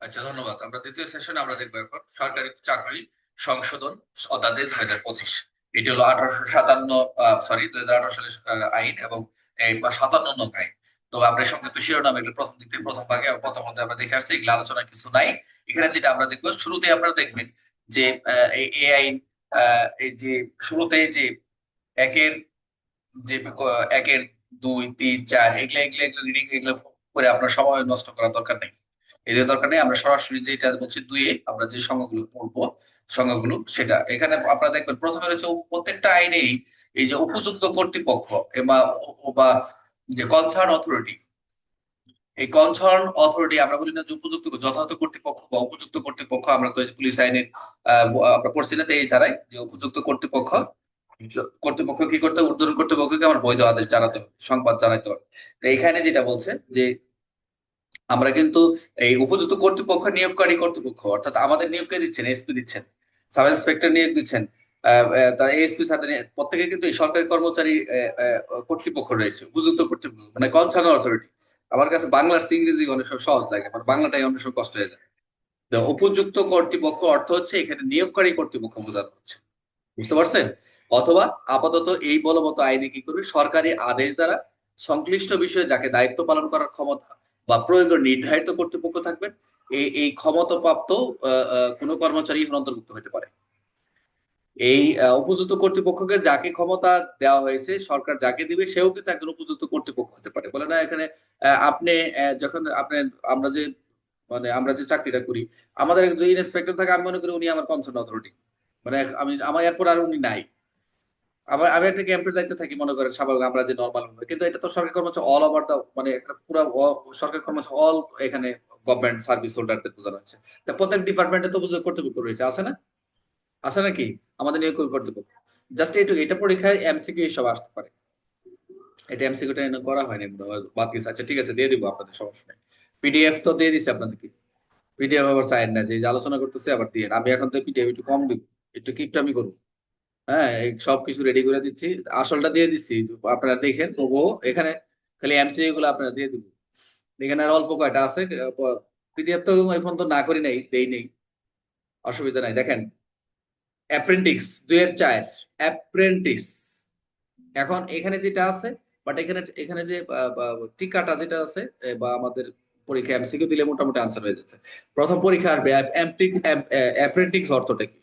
আচ্ছা, ধন্যবাদ। আমরা দ্বিতীয় সেশনে আমরা দেখবো এখন সরকারি চাকরি সংশোধন অধ্যাদেশ 2025। এটি হলো 1857, সরি 2018 সালের আইন, এবং এই 57 নং আইন। তো আমরা এই সংক্ষিপ্ত শিরোনাম এগুলো প্রথম দিক থেকে প্রথম ভাগে এবং প্রথম অধ্যায়ে আমরা দেখে আসছি, এগুলো আলোচনা কিছু নাই। এখানে যেটা আমরা দেখবো, শুরুতে আপনারা দেখবেন যে এই আইন, এই যে শুরুতে যে একের যে একের 2, 3, 4 এগুলা এগুলা এগুলো রিডিং এগুলো করে আপনার সময় নষ্ট করার দরকার নেই। এদের দরকার নেই। আমরা সরাসরি যেটা বলছি 2 আমরা যে সংজ্ঞাগুলো পড়বো, সংজ্ঞাগুলো সেটা এখানে আপনারা দেখবেন। প্রথমে রয়েছে প্রত্যেকটা আইনেই এই যে উপযুক্ত কর্তৃপক্ষ বা যে কনসার্ন অথরিটি, এই কনসার্ন অথরিটি আমরা বলি না যে উপযুক্ত যথাযথ কর্তৃপক্ষ বা উপযুক্ত কর্তৃপক্ষ। আমরা তো এই যে পুলিশ আইনের আমরা পড়ছি না, তো এই ধারায় যে উপযুক্ত কর্তৃপক্ষ, কর্তৃপক্ষ কি করতে হবে? ঊর্ধ্বতন কর্তৃপক্ষকে আমার বৈধ আদেশ জানাতে হবে, সংবাদ জানাতে হবে। তো এখানে যেটা বলছে যে আমরা কিন্তু এই উপযুক্ত কর্তৃপক্ষ নিয়োগকারী কর্তৃপক্ষ, অর্থাৎ আমাদের নিয়োগ কে দিচ্ছেন? এসপি দিচ্ছেন, সাব ইন্সপেক্টর নিয়োগ দিচ্ছেন, তার এসপি সাথে প্রত্যেকের কিন্তু এই সরকারি কর্মচারী কর্তৃপক্ষ রয়েছে, উপযুক্ত কর্তৃপক্ষ মানে কনসার্ন অথরিটি। আমার কাছে বাংলার ইংরেজি অনেক সময় সহজ লাগে, আমার বাংলাটাই অনেক সময় কষ্ট হয়ে যায়। তো উপযুক্ত কর্তৃপক্ষ অর্থ হচ্ছে এখানে নিয়োগকারী কর্তৃপক্ষ বোঝানো হচ্ছে, বুঝতে পারছেন? অথবা আপাতত এই বলবৎ আইনে কি করবে? সরকারি আদেশ দ্বারা সংশ্লিষ্ট বিষয়ে যাকে দায়িত্ব পালন করার ক্ষমতা বা প্রয়োগের নির্ধারিত কর্তৃপক্ষ থাকবেন, এই ক্ষমতাপ্রাপ্ত কোনো কর্মচারী এর অন্তর্ভুক্ত হতে পারে। এই উপযুক্ত কর্তৃপক্ষকে যাকে ক্ষমতা দেওয়া হয়েছে, সরকার যাকে দিবে সেও কিন্তু একজন উপযুক্ত কর্তৃপক্ষ হতে পারে। বলে না এখানে আপনি যখন আপনি আমরা যে মানে আমরা যে চাকরিটা করি, আমাদের একজন ইন্সপেক্টর থাকে, আমি মনে করি উনি আমার কনসার্ন অথরিটি, মানে আমি আমার এরপর আর উনি নাই। আবার আমি একটা ক্যাম্পের দায়িত্বে থাকি, মনে করেন স্বাভাবিক আমরা যে নর্মাল, কিন্তু এটা তো সরকারি কর্মচারী অল ওভার দা, মানে একটা পুরো সরকারি কর্মচারী অল, এখানে গভর্নমেন্ট সার্ভিস হোল্ডারদের বোঝানো হচ্ছে। তা প্রত্যেক ডিপার্টমেন্টে তো বুঝে কর্তৃপক্ষ রয়েছে, আছে না? আছে নাকি? আমাদের নিয়োগ কর্তৃপক্ষ। জাস্ট এইটুকু, এটা পরীক্ষায় এমসিকিউ সব আসতে পারে। এটা এমসিকিউটা এনে করা হয়নি বাদ গেছে। আচ্ছা ঠিক আছে, দিয়ে দিব আপনাদের, সমস্যা নেই। পিডিএফ তো দিয়ে দিছে আপনাদেরকে। পিডিএফ আবার চাই না যে আলোচনা করতেছে আবার দিয়ে, আমি এখন তো পিডিএফ একটু কম দিব, একটু কিপটা আমি করবো। হ্যাঁ, এই সবকিছু রেডি করে দিচ্ছি, আসলটা দিয়ে দিচ্ছি, আপনারা দেখেন তবুও এখানে খালি এমসিকিউ গুলো আপনারা দিয়ে দিব। এখানে আর অল্প কয়টা আছে। পিডিএফ তো এখন তো না করি নাই, দেই নেই, অসুবিধা নাই। দেখেন, অ্যাপ্রেন্টিক্স 2-4, অ্যাপ্রেন্টিক্স। এখন এখানে যেটা আছে, বাট এখানে এখানে যে টিকাটা যেটা আছে, বা আমাদের পরীক্ষা এমসিকিউ দিলে মোটামুটি আনসার হয়ে যাচ্ছে। প্রথম পরীক্ষা আসবে অ্যাপ্রেন্টিক্স অর্থটা কি?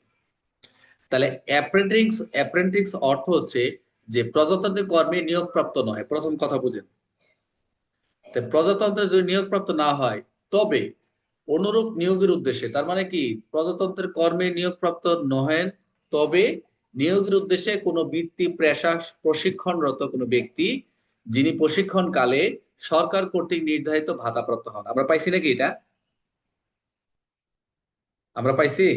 তাহলে অ্যাপ্রেন্টিক্স, অ্যাপ্রেন্টিক্স অর্থ হচ্ছে যে প্রজাতন্ত্রের কর্মে নিয়োগপ্রাপ্ত নয়। প্রথম কথা বুঝেন, প্রজাতন্ত্রে যদি নিয়োগপ্রাপ্ত না হয় তবে অনুরূপ নিয়োগের উদ্দেশ্যে, তার মানে কি? প্রজাতন্ত্রের কর্মে নিয়োগপ্রাপ্ত নহেন, তবে নিয়োগের উদ্দেশ্যে কোনো বৃত্তি পেশা প্রশিক্ষণরত কোনো ব্যক্তি, যিনি প্রশিক্ষণকালে সরকার কর্তৃক নির্ধারিত ভাতাপ্রাপ্ত হন। আমরা পাইছি নাকি এটা? আমরা পাইছি?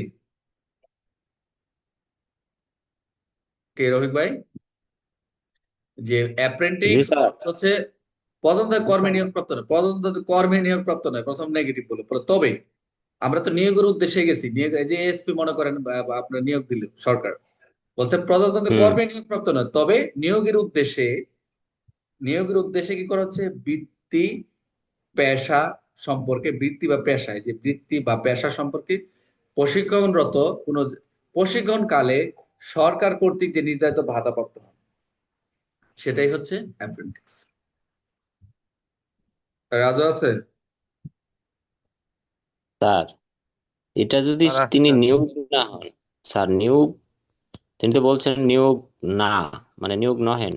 কে রফিক ভাই? যে জি অ্যাপ্রেন্টিস স্যার। অর্থ হচ্ছে পদোন্নতির কর্মে নিয়োগপ্রাপ্ত নয়, পদোন্নতির কর্মে নিয়োগপ্রাপ্ত নয়, প্রথম নেগেটিভ বলে তবে আমরা তো নিয়োগের উদ্দেশ্যে গেছি। নিয়োগ, এই যে এসপি মনে করেন আপনার নিয়োগ দিল সরকার, বলছে প্রজাতন্ত্রের হুম। কর্মে নিয়োগপ্রাপ্ত নয়, তবে নিয়োগের উদ্দেশ্যে, নিয়োগের উদ্দেশ্যে কি করা হচ্ছে? বৃত্তি পেশা সম্পর্কে, বৃত্তি বা পেশায় যে বৃত্তি বা পেশা সম্পর্কে প্রশিক্ষণরত কোন প্রশিক্ষণকালে সরকার কর্তৃক যে নির্ধারিত ভাতাপ্রাপ্ত হন, সেটাই হচ্ছে অ্যাপ্রেন্টিস। রাজা আছে? স্যার, এটা যদি আর তিনি আসছে। নিয়োগ না হন, স্যার নিয়োগ, তিনি তো বলছেন নিয়োগ না, মানে নিয়োগ নহেন,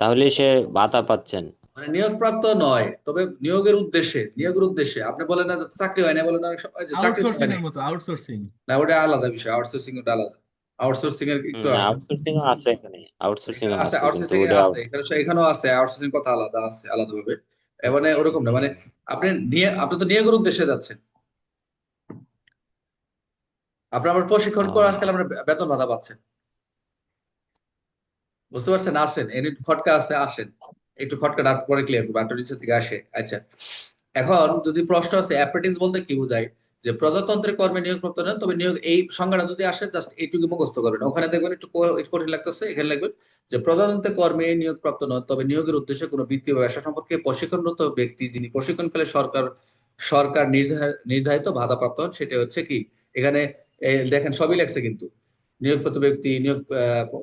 তাহলে সে ভাতা পাচ্ছেন। মানে নিয়োগপ্রাপ্ত নয়, তবে নিয়োগের উদ্দেশ্যে, নিয়োগের উদ্দেশ্যে আপনি বলেন না যে চাকরি হয় না, বলেন না অনেক সময় যে চাকরি তো আউটসোর্সিং হয় এর নাই। মতো, আউটসোর্সিং। না, ওটা আলাদা বিষয়, আউটসোর্সিং ওটা আলাদা। আউটসোর্সিং এর একটু আসেন। আউটসোর্সিং আছে, এখানে আউটসোর্সিং এখানে আছে, আছে, কিন্তু আউটসোর্সিং এ ওটা আছে, এখানে এখানেও আছে আউটসোর্সিং, কথা আলাদা আছে আলাদা ভাবে। মানে ওরকম না, মানে আপনি আপনি তো নিয়োগের উদ্দেশ্যে যাচ্ছেন, আপনি আমার প্রশিক্ষণ করে আজকাল ও, আমরা বেতন ভাতা পাচ্ছেন, বুঝতে পারছেন? আসেন, এর একটু খটকা আছে, আসেন একটু খটকাটা পরে ক্লিয়ার করবো, একটু নিচে থেকে আসে। আচ্ছা, এখন যদি প্রশ্ন আছে অ্যাপ্রেন্টিস বলতে কি বোঝায়, যে প্রজাতন্ত্রের কর্মে নিয়োগপ্রাপ্ত নন, তবে নিয়োগ এই সংজ্ঞাটা যদি আসে জাস্ট এইটুকু মুখস্থ করবেন। ওখানে দেখবেন একটু কঠিন লাগতেছে, এখানে লিখবেন যে প্রজাতন্ত্রের কর্মে নিয়োগপ্রাপ্ত নন, তবে নিয়োগের উদ্দেশ্যে কোনো বৃত্তি বা ব্যবসা সম্পর্কে প্রশিক্ষণরত ব্যক্তি যিনি প্রশিক্ষণকালে সরকার সরকার নির্ধারিত ভাতাপ্রাপ্ত হন, সেটা হচ্ছে কি এখানে দেখেন সবই লেখছে কিন্তু নিয়োগপ্রাপ্ত ব্যক্তি, নিয়োগ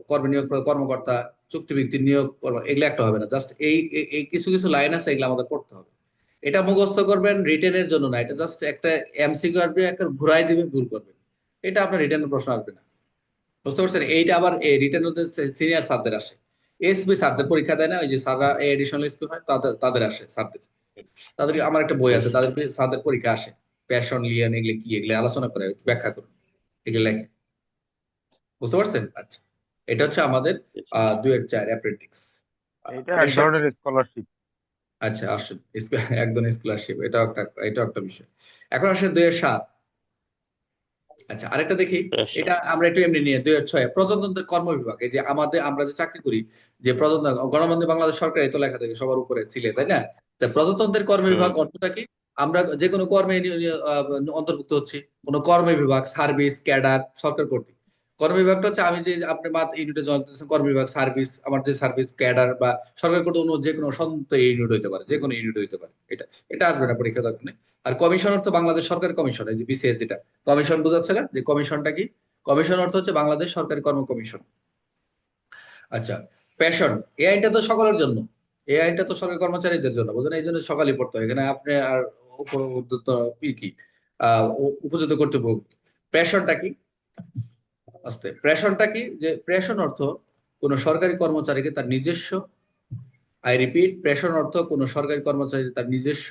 কর্মে নিয়োগ কর্মকর্তা, চুক্তি ব্যক্তি নিয়োগ এগুলো একটা হবে না, জাস্ট এই কিছু কিছু লাইন আছে এগুলো আমাদের পড়তে হবে। এটা মুখস্থ করবেন রিটেনের জন্য না, এটা জাস্ট একটা এমসিকিউ আসবে, একটা ঘুরাই দিবে, ভুল করবেন, এটা আপনার রিটেনের প্রশ্ন আসবে না। বুঝতে পারছেন? এইটা আবার রিটেন হতে সিনিয়র স্যারদের আসে, এসবি স্যারদের পরীক্ষা দেয় না, ওই যে স্যাররা এডিশনাল স্কুল হয় তাদের তাদের আসে স্যারদের, তাদের আমার একটা বই আছে, তাদের স্যারদের পরীক্ষা আসে, প্যাশন লিয়ান এগুলো কি, এগুলো আলোচনা করে, একটু ব্যাখ্যা করুন, এগুলো লেখে। বুঝতে পারছেন? আচ্ছা, এটা হচ্ছে আমাদের 2-4 অ্যাপ্রেন্টিক্স। এটা এক ধরনের স্কলারশিপ। আচ্ছা আসেন, একদম স্কলারশিপ, এটা একটা বিষয়। এখন আসেন 2-7। আচ্ছা আরেকটা দেখি, এটা আমরা একটু এমনি নিয়ে 2-6 প্রজাতন্ত্রের কর্ম বিভাগ। এই যে আমরা যে চাকরি করি, যে প্রজাতন্ত্র গণতন্ত্র বাংলাদেশ সরকার, এই তো লেখা থাকে সবার উপরে ছিলে, তাই না? তা প্রজাতন্ত্রের কর্ম বিভাগ অর্থটা কি? আমরা যে কোনো কর্মে অন্তর্ভুক্ত হচ্ছি, কোনো কর্ম বিভাগ, সার্ভিস, ক্যাডার, সরকার কর্তৃক। কর্ম বিভাগটা হচ্ছে আমি যে আপনি ইউনিটে জয়েন করতেছেন, কর্ম বিভাগ, সার্ভিস, আমার যে সার্ভিস, ক্যাডার বা সরকার কর্তৃক যে কোনো স্বতন্ত্র ইউনিট হইতে পারে, যে কোনো ইউনিট হইতে পারে। এটা এটা আসবে না পরীক্ষা দরকার নেই। আর কমিশন অর্থ বাংলাদেশ সরকার কমিশন, এই যে বিসিএস যেটা কমিশন, বোঝাচ্ছে না যে কমিশনটা কি? কমিশন অর্থ হচ্ছে বাংলাদেশ সরকারি কর্ম কমিশন। আচ্ছা, প্যাশন, এই আইনটা তো সকলের জন্য, এই আইনটা তো সরকারি কর্মচারীদের জন্য, বুঝলেন? এই জন্য সকালই পড়তে হয় এখানে, আপনি আর কি উপযুক্ত কর্তৃপক্ষ। প্রেশনটা কি? আস্তে, প্রেশনটা কি? যে প্রেশন অর্থ কোন সরকারি কর্মচারীকে তার নিজস্ব, আই রিপিট, প্রেশন অর্থ কোন সরকারি কর্মচারী তার নিজস্ব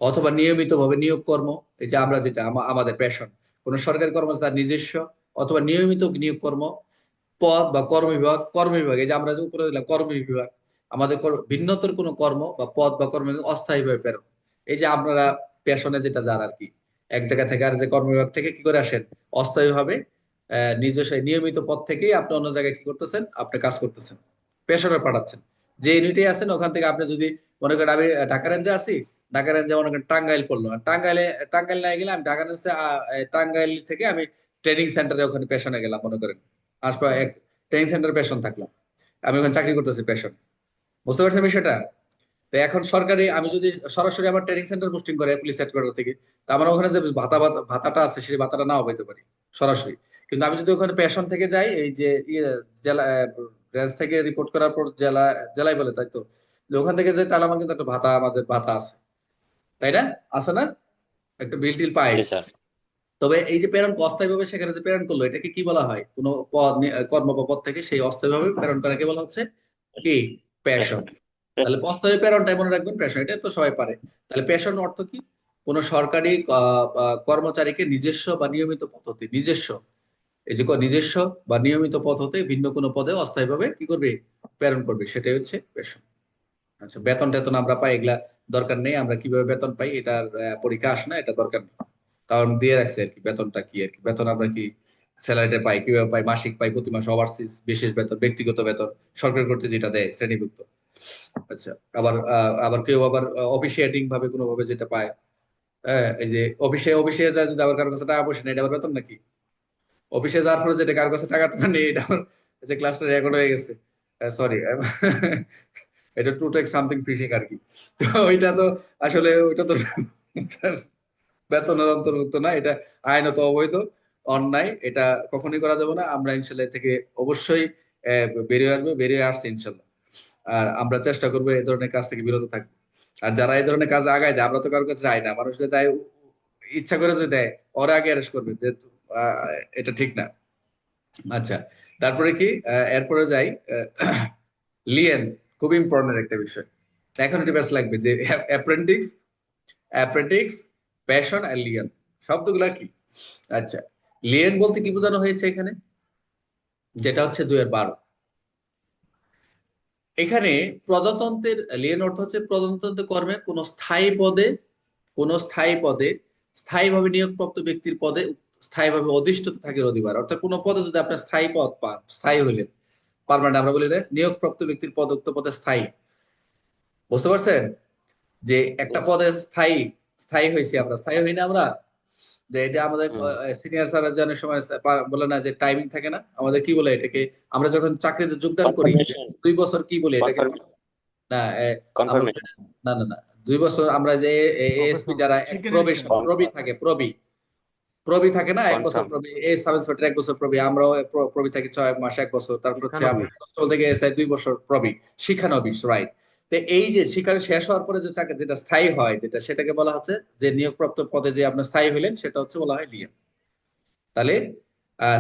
অথবা নিয়মিতভাবে নিয়োগ কর্ম, এই যে আমরা যেটা আমাদের প্যাশন, কোন সরকারি কর্মচারী তার নিজস্ব অথবা নিয়মিত নিয়োগ কর্ম, পদ বা কর্ম বিভাগ, এই যে আমরা যে উপরে দিলাম কর্ম বিভাগ, আমাদের ভিন্নতর কোনো কর্ম বা পদ বা কর্ম অস্থায়ীভাবে প্রেরণ। এই যে আপনারা পেশনে যেটা যান আর কি, এক জায়গা থেকে আর যে কর্ম বিভাগ থেকে কি করে আসেন, অস্থায়ীভাবে নিজস্ব নিয়মিত পদ থেকেই আপনি অন্য জায়গায় কি করতেছেন, আপনি কাজ করতেছেন, পেশনে পাঠাচ্ছেন। যে ইউনিটে আছেন ওখান থেকে আপনি যদি মনে করেন আমি ঢাকা রেঞ্জে আছি, ঢাকা রেঞ্জে মনে করেন টাঙ্গাইল পড়লো, টাঙ্গাইল না গেলে আমি ঢাকা রেঞ্জে টাঙ্গাইল থেকে আমি ট্রেনিং সেন্টারে ওখানে পেশনে গেলাম, মনে করেন আসবা এক ট্রেনিং সেন্টার পেশন থাকলাম, আমি ওখানে চাকরি করতেছি পেশন। বুঝতে পারছেন বিষয়টা? তো এখন সরকারি আমি যদি সরাসরি আমার ট্রেনিং সেন্টার পোস্টিং করে পুলিশ হেডকোয়ার্টার থেকে, তো আমার ওখানে যে ভাতাটা আছে সেই ভাতাটা নাও পেতে পারি সরাসরি। কিন্তু আমি যদি ওখানে পেশন থেকে যাই, এই যে জেলা রেঞ্জ থেকে রিপোর্ট করার পর জেলায় বলে, তাই তো, যে ওখান থেকে যাই, তাহলে আমার কিন্তু একটা আমাদের ভাতা আছে, তাই না? আছে না? একটা বিল টিল পাই। তবে এই যে প্রেরণ অস্থায়ীভাবে সেখানে যে প্রেরণ করলো, এটাকে কি বলা হয়? কোন কর্ম বা পদ থেকে সেই অস্থায়ীভাবে প্রেরণ করাকে বলা হচ্ছে কি? পেশন। তাহলে অস্থায়ী প্রেরণটাই মনে রাখবেন, পেশন, এটা তো সবাই পারে। তাহলে পেশন অর্থ কি? কোন সরকারি কর্মচারীকে নিজস্ব বা নিয়মিত পদ্ধতি, নিজস্ব, এই যে নিজস্ব বা নিয়মিত পদ হতে ভিন্ন কোনো পদে অস্থায়ীভাবে কি করবে, প্রেরণ করবে, সেটাই হচ্ছে পেশন। আচ্ছা, বেতন টেতন আমরা পাই, এগুলা দরকার নেই, আমরা কিভাবে বেতন পাই এটার পরীক্ষা আসে না, এটা দরকার নেই। কারণ দিয়ে রাখছে আর কি, বেতনটা কি আর কি, বেতন আমরা কি স্যালারিটা পাই, কিভাবে পাই, মাসিক পাই, প্রতি মাসে ওভারসিজ, বিশেষ বেতন, ব্যক্তিগত বেতন, সরকার কর্তৃক যেটা দেয় শ্রেণীভুক্ত। আচ্ছা, আবার কেউ আবার অফিসিয়েটিং ভাবে কোনো ভাবে যেটা পায়, এই যে অফিসে যায়, যদি আবার কারোর কাছে টাকা পয়সা নেই, এটা আবার বেতন নাকি? অফিসে যাওয়ার পরে যেটা কারোর কাছে টাকা টাকা নেই, এটা আমার, যে ক্লাসটা রেকর্ড হয়ে গেছে, সরি, এটা টু টেক সামথিং ফিশিং আর কি। তো ওইটা তো আসলে ওইটা তো বেতনের অন্তর্ভুক্ত না, এটা আইনত অবৈধ, অন্যায়, এটা কখনোই করা যাবে না। আমরা ইনশাল্লাহ এ থেকে অবশ্যই বেরিয়ে আসবো, বেরিয়ে আসছি ইনশাল্লাহ। আর আমরা চেষ্টা করবো এই ধরনের কাজ থেকে বিরত থাকবো। আর যারা এই ধরনের কাজ আগায় দেয়, আমরা তো কারোর কাছে যাই না, মানুষ যদি দেয়, ইচ্ছা করে যদি দেয়, ওরা আগে অ্যারেস্ট করবে, যে এটা ঠিক না। আচ্ছা, তারপরে কি, এরপরে যাই, লিয়েন, খুব ইম্পর্টেন্ট একটা বিষয়, এখন এটা বেশ লাগবে যে অ্যাপ্রেন্টিক্স, অ্যাপ্রেন্টিক্স, প্যাশন আর লিয়েন শব্দগুলা কি? আচ্ছা, লিয়েন বলতে কি বোঝানো হয়েছে এখানে, যেটা হচ্ছে 2012, এখানে প্রজাতন্ত্রের লিয়েন অর্থ হচ্ছে প্রজাতন্ত্রের কর্মে কোন স্থায়ী পদে স্থায়ীভাবে নিয়োগপ্রাপ্ত ব্যক্তির পদে স্থায়ীভাবে অধিষ্ঠিত থাকে অধিবার। অর্থাৎ কোন পদে যদি আপনি স্থায়ী পদ পান, স্থায়ী হইলেন, পার্মানেন্ট আমরা বলি না, নিয়োগপ্রাপ্ত ব্যক্তির উক্ত পদে স্থায়ী। বুঝতে পারছেন? যে একটা পদে স্থায়ী স্থায়ী হয়েছি আমরা, স্থায়ী হই না আমরা? যে এটা আমাদের হুম। সিনিয়র স্যার অনেক সময় বলে না যে টাইমিং থাকে না, আমাদের কি বলে এটাকে, আমরা যখন চাকরিতে যোগদান করি কনফার্মেশন 2 বছর কি বলি এটাকে, না আমরা কনফার্মেশন না 2 বছর আমরা যে এএসপি যারা শিক্ষা প্রবেশন নিরীক্ষা। প্রবি থাকে, প্রবি থাকে না, 1 বছর কনফার্ম প্রবি, এই সাব ইন্সপেক্টর 1 বছর প্রবি, আমরাও প্রবি থাকি 6 মাস 1 বছর, তারপর হচ্ছে শিক্ষানবিশ। কনস্টেবল থেকে এসআই 2 বছর প্রবি, শিক্ষানবিশ, রাইট। তো এই যে শিক্ষা শেষ হওয়ার পরে যে চাকরি যেটা স্থায়ী হয়, যেটা সেটাকে বলা হচ্ছে যে নিয়োগপ্রাপ্ত পদে যে আপনার স্থায়ী হলেন সেটা হচ্ছে বলা হয় লিয়ান। তাহলে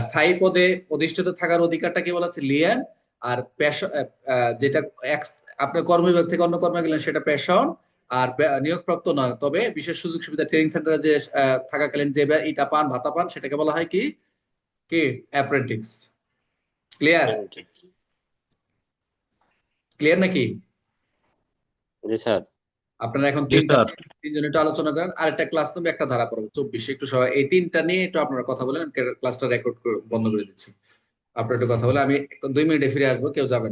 স্থায়ী পদে অধিষ্ঠিত থাকার অধিকারটাকে বলা হচ্ছে লিয়ান। আর পেশা যেটা আপনার কর্মবিভাগ থেকে অন্য কর্মে গেলেন সেটা পেশন। আর নিয়োগপ্রাপ্ত নয়, তবে বিশেষ সুযোগ সুবিধা ট্রেনিং সেন্টারে যে থাকাকালীন যে ইটা পান, ভাতা পান, সেটাকে বলা হয় কি কি অ্যাপ্রেন্টিস। ক্লিয়ার? ক্লিয়ার নাকি? জি স্যার। আপনারা এখন জি স্যার। তিনজন একটু আলোচনা করেন, আরেকটা ক্লাস নেবে, একটা ধারা পড়বে 24, একটু সবাই এই তিনটা নিয়ে একটু আপনারা কথা বলেন, ক্লাসটা রেকর্ড বন্ধ করে দিচ্ছি। আপনারা একটু কথা বলে আমি 2 মিনিটে ফিরে আসবো, কেউ যাবেন না।